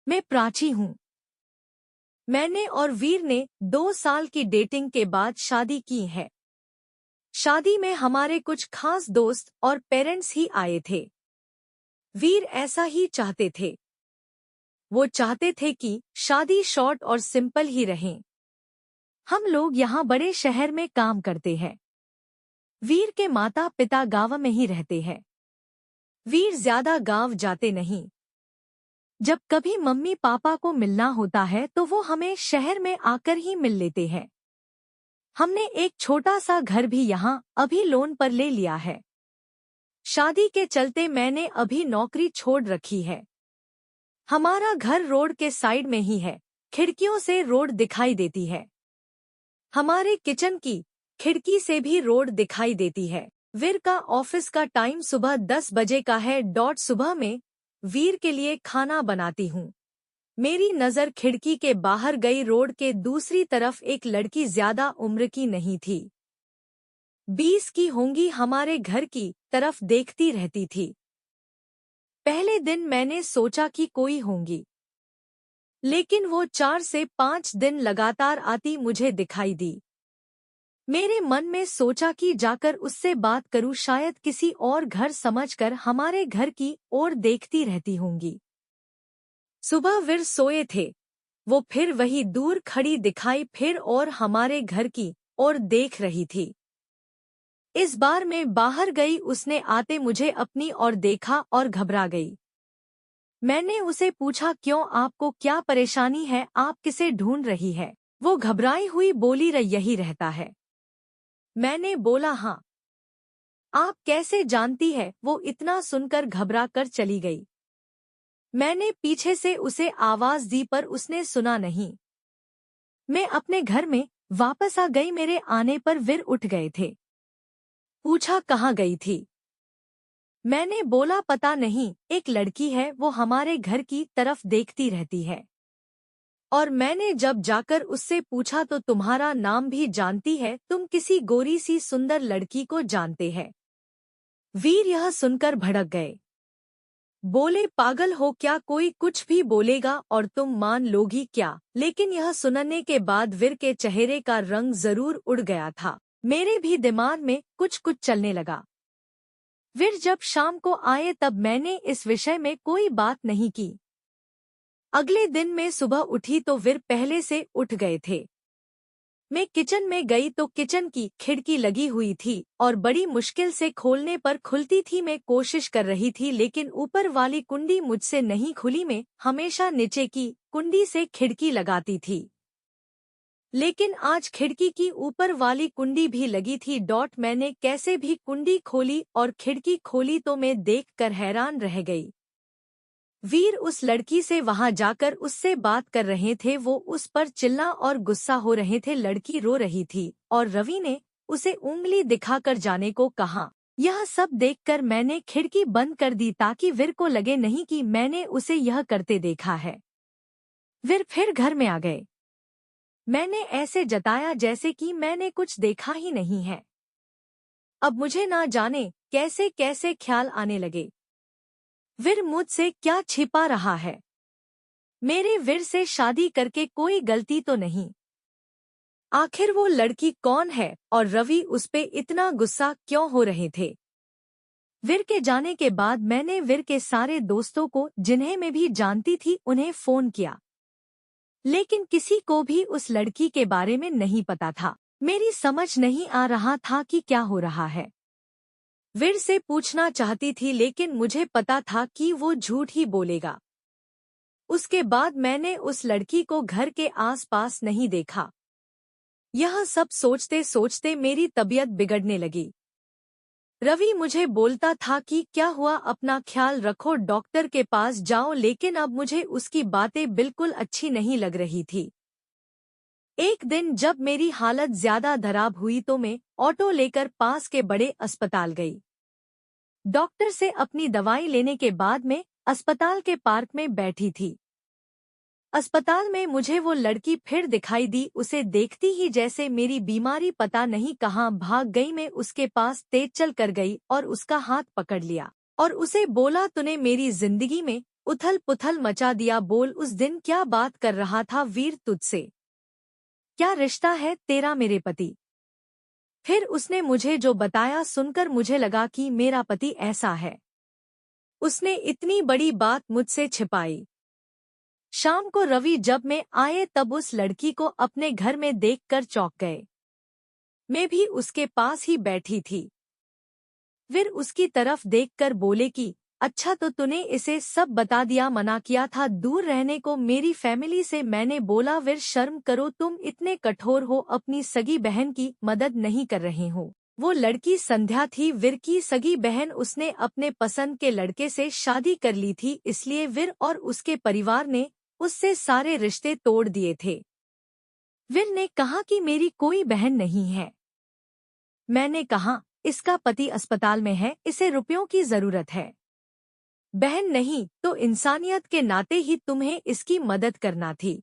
मैं प्राची हूँ। मैंने और वीर ने 2 साल की डेटिंग के बाद शादी की है। शादी में हमारे कुछ खास दोस्त और पेरेंट्स ही आए थे। वीर ऐसा ही चाहते थे। वो चाहते थे कि शादी शॉर्ट और सिंपल ही रहे। हम लोग यहाँ बड़े शहर में काम करते हैं। वीर के माता पिता गाँव में ही रहते हैं। वीर ज्यादा गाँव जाते नहीं। जब कभी मम्मी पापा को मिलना होता है तो वो हमें शहर में आकर ही मिल लेते हैं। हमने एक छोटा सा घर भी यहाँ अभी लोन पर ले लिया है। शादी के चलते मैंने अभी नौकरी छोड़ रखी है। हमारा घर रोड के साइड में ही है। खिड़कियों से रोड दिखाई देती है। हमारे किचन की खिड़की से भी रोड दिखाई देती है। वीर का ऑफिस का टाइम सुबह 10 बजे का है। सुबह में वीर के लिए खाना बनाती हूँ। मेरी नज़र खिड़की के बाहर गई। रोड के दूसरी तरफ एक लड़की ज्यादा उम्र की नहीं थी, 20 की होंगी, हमारे घर की तरफ देखती रहती थी। पहले दिन मैंने सोचा कि कोई होंगी, लेकिन वो 4 से 5 दिन लगातार आती मुझे दिखाई दी। मेरे मन में सोचा कि जाकर उससे बात करूं, शायद किसी और घर समझकर हमारे घर की ओर देखती रहती होंगी। सुबह वीर सोए थे। वो फिर वही दूर खड़ी दिखाई फिर और हमारे घर की ओर देख रही थी। इस बार मैं बाहर गई, उसने आते मुझे अपनी ओर देखा और घबरा गई। मैंने उसे पूछा, क्यों, आपको क्या परेशानी है, आप किसे ढूंढ रही है? वो घबराई हुई बोली, यही रहता है। मैंने बोला, हाँ। आप कैसे जानती है? वो इतना सुनकर घबरा कर चली गई। मैंने पीछे से उसे आवाज दी पर उसने सुना नहीं। मैं अपने घर में वापस आ गई। मेरे आने पर वीर उठ गए थे। पूछा, कहाँ गई थी? मैंने बोला, पता नहीं, एक लड़की है, वो हमारे घर की तरफ देखती रहती है। और मैंने जब जाकर उससे पूछा तो तुम्हारा नाम भी जानती है, तुम किसी गोरी सी सुंदर लड़की को जानते हैं। वीर यह सुनकर भड़क गए। बोले, पागल हो क्या, कोई कुछ भी बोलेगा और तुम मान लोगी क्या? लेकिन यह सुनने के बाद वीर के चेहरे का रंग जरूर उड़ गया था। मेरे भी दिमाग में कुछ कुछ चलने लगा। वीर जब शाम को आए तब मैंने इस विषय में कोई बात नहीं की। अगले दिन मैं सुबह उठी तो वीर पहले से उठ गए थे। मैं किचन में गई तो किचन की खिड़की लगी हुई थी और बड़ी मुश्किल से खोलने पर खुलती थी। मैं कोशिश कर रही थी लेकिन ऊपर वाली कुंडी मुझसे नहीं खुली। मैं हमेशा नीचे की कुंडी से खिड़की लगाती थी, लेकिन आज खिड़की की ऊपर वाली कुंडी भी लगी थी। मैंने कैसे भी कुंडी खोली और खिड़की खोली तो मैं देखकर हैरान रह गई। वीर उस लड़की से वहां जाकर उससे बात कर रहे थे। वो उस पर चिल्ला और गुस्सा हो रहे थे। लड़की रो रही थी और रवि ने उसे उंगली दिखाकर जाने को कहा। यह सब देखकर मैंने खिड़की बंद कर दी ताकि वीर को लगे नहीं कि मैंने उसे यह करते देखा है। वीर फिर घर में आ गए। मैंने ऐसे जताया जैसे कि मैंने कुछ देखा ही नहीं है। अब मुझे ना जाने कैसे कैसे ख्याल आने लगे। वीर मुझसे क्या छिपा रहा है? मेरे वीर से शादी करके कोई गलती तो नहीं? आखिर वो लड़की कौन है और रवि उस पे इतना गुस्सा क्यों हो रहे थे? वीर के जाने के बाद मैंने वीर के सारे दोस्तों को, जिन्हें मैं भी जानती थी, उन्हें फोन किया, लेकिन किसी को भी उस लड़की के बारे में नहीं पता था। मेरी समझ नहीं आ रहा था कि क्या हो रहा है। वीर से पूछना चाहती थी लेकिन मुझे पता था कि वो झूठ ही बोलेगा। उसके बाद मैंने उस लड़की को घर के आसपास नहीं देखा। यह सब सोचते सोचते मेरी तबीयत बिगड़ने लगी। रवि मुझे बोलता था कि क्या हुआ, अपना ख्याल रखो, डॉक्टर के पास जाओ, लेकिन अब मुझे उसकी बातें बिल्कुल अच्छी नहीं लग रही थी। एक दिन जब मेरी हालत ज्यादा खराब हुई तो मैं ऑटो लेकर पास के बड़े अस्पताल गई। डॉक्टर से अपनी दवाई लेने के बाद मैं अस्पताल के पार्क में बैठी थी। अस्पताल में मुझे वो लड़की फिर दिखाई दी। उसे देखती ही जैसे मेरी बीमारी पता नहीं कहाँ भाग गई। मैं उसके पास तेज चल कर गई और उसका हाथ पकड़ लिया और उसे बोला, तूने मेरी जिंदगी में उथल पुथल मचा दिया। बोल, उस दिन क्या बात कर रहा था वीर तुझसे? क्या रिश्ता है तेरा मेरे पति? फिर उसने मुझे जो बताया सुनकर मुझे लगा कि मेरा पति ऐसा है। उसने इतनी बड़ी बात मुझसे छिपाई। शाम को रवि जब मैं आए तब उस लड़की को अपने घर में देखकर चौंक गए। मैं भी उसके पास ही बैठी थी। वीर उसकी तरफ देखकर बोले कि अच्छा तो तूने इसे सब बता दिया, मना किया था दूर रहने को मेरी फैमिली से। मैंने बोला वीर शर्म करो, तुम इतने कठोर हो, अपनी सगी बहन की मदद नहीं कर रहे हो। वो लड़की संध्या थी, वीर की सगी बहन। उसने अपने पसंद के लड़के से शादी कर ली थी, इसलिए वीर और उसके परिवार ने उससे सारे रिश्ते तोड़ दिए थे। वीर ने कहा कि मेरी कोई बहन नहीं है। मैंने कहा इसका पति अस्पताल में है, इसे रुपयों की जरूरत है। बहन नहीं तो इंसानियत के नाते ही तुम्हें इसकी मदद करना थी।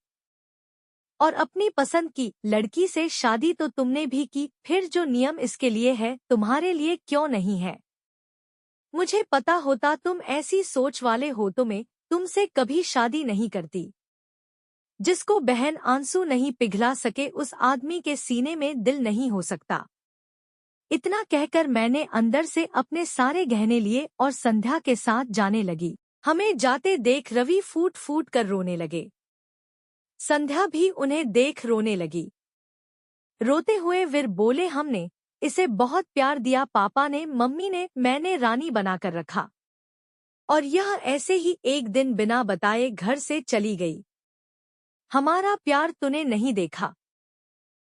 और अपनी पसंद की लड़की से शादी तो तुमने भी की, फिर जो नियम इसके लिए है तुम्हारे लिए क्यों नहीं है? मुझे पता होता तुम ऐसी सोच वाले हो तो मैं तुमसे कभी शादी नहीं करती। जिसको बहन आंसू नहीं पिघला सके उस आदमी के सीने में दिल नहीं हो सकता। इतना कहकर मैंने अंदर से अपने सारे गहने लिए और संध्या के साथ जाने लगी। हमें जाते देख रवि फूट फूट कर रोने लगे। संध्या भी उन्हें देख रोने लगी। रोते हुए वीर बोले हमने इसे बहुत प्यार दिया, पापा ने, मम्मी ने, मैंने रानी बनाकर रखा और यह ऐसे ही एक दिन बिना बताए घर से चली गई। हमारा प्यार तूने नहीं देखा,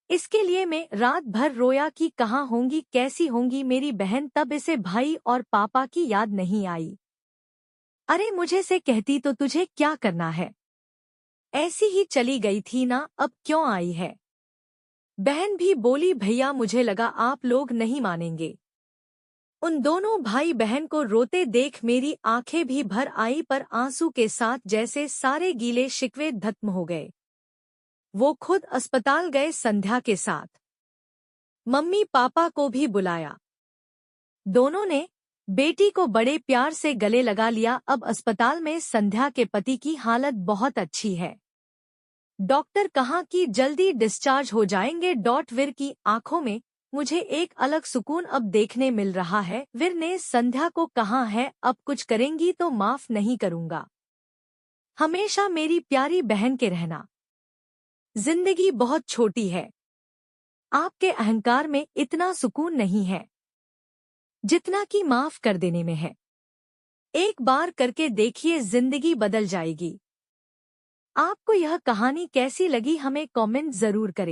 इसके लिए मैं रात भर रोया कि कहाँ होंगी, कैसी होंगी मेरी बहन। तब इसे भाई और पापा की याद नहीं आई। अरे मुझे से कहती तो तुझे क्या करना है, ऐसी ही चली गई थी ना, अब क्यों आई है? बहन भी बोली भैया मुझे लगा आप लोग नहीं मानेंगे। उन दोनों भाई बहन को रोते देख मेरी आंखें भी भर आई, पर आंसू के साथ जैसे सारे गीले शिकवे खत्म हो गए। वो खुद अस्पताल गए संध्या के साथ। मम्मी पापा को भी बुलाया। दोनों ने बेटी को बड़े प्यार से गले लगा लिया। अब अस्पताल में संध्या के पति की हालत बहुत अच्छी है। डॉक्टर कहा कि जल्दी डिस्चार्ज हो जाएंगे। वीर की आंखों में मुझे एक अलग सुकून अब देखने मिल रहा है। वीर ने संध्या को कहा है अब कुछ करेंगी तो माफ नहीं करूंगा, हमेशा मेरी प्यारी बहन के रहना। जिंदगी बहुत छोटी है, आपके अहंकार में इतना सुकून नहीं है जितना कि माफ कर देने में है। एक बार करके देखिए, जिंदगी बदल जाएगी। आपको यह कहानी कैसी लगी हमें कमेंट जरूर करें।